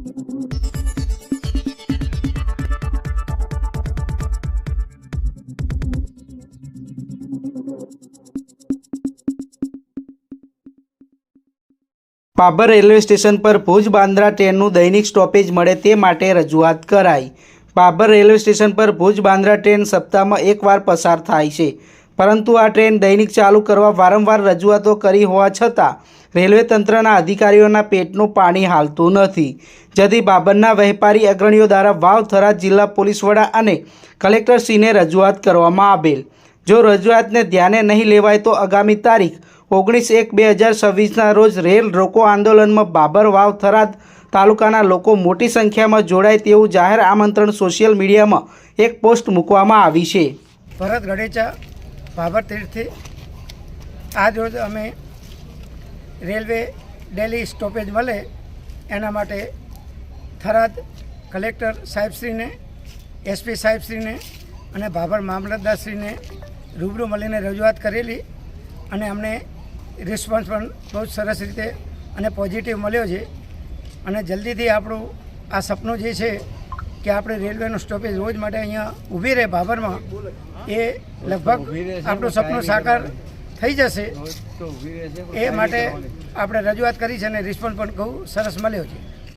Bhabhar railway station પર ભુજ બાંદ્રા ટ્રેનનું દૈનિક stoppage મળે તે માટે રજૂઆત કરાઈ। પાભર રેલવે સ્ટેશન પર ભુજ બાંદ્રા ટ્રેન સપ્તાહમાં એકવાર પસાર થાય છે, પરંતુ આ ટ્રેન દૈનિક ચાલુ કરવા વારંવાર રજૂઆતો કરી હોવા છતાં રેલવે તંત્રના અધિકારીઓના પેટનું પાણી હાલતું નથી, જેથી બાબરના વેપારી અગ્રણીઓ દ્વારા વાવ થરાદ જિલ્લા પોલીસ વડા અને કલેક્ટરશ્રીને રજૂઆત કરવામાં આવેલ। જો રજૂઆતને ધ્યાને નહીં લેવાય તો આગામી તારીખ 19/1/2026 રોજ રેલ રોકો આંદોલનમાં બાબર વાવ થરાદ તાલુકાના લોકો મોટી સંખ્યામાં જોડાય તેવું જાહેર આમંત્રણ સોશિયલ મીડિયામાં એક પોસ્ટ મૂકવામાં આવી છે। ભરત ગડેચા બાબર તીર્થથી આજ રોજ અમે રેલવે ડેલી સ્ટોપેજ મળે એના માટે થરાદ કલેક્ટર સાહેબશ્રીને, એસપી સાહેબશ્રીને અને બાબર મામલતદારશ્રીને રૂબરૂ મળીને રજૂઆત કરેલી અને અમને રિસ્પોન્સ પણ બહુ સરસ રીતે અને પોઝિટિવ મળ્યો છે અને જલ્દીથી આપણું આ સપનું જે છે કે આપણે રેલવેનું સ્ટોપેજ રોજ માટે અહીંયા ઊભી રહે બાબરમાં, એ લગભગ આપણું સપનું સાકાર થઈ જશે। એ માટે આપણે રજૂઆત કરી છે અને રિસ્પોન્સ પણ બહુ સરસ મળ્યો છે।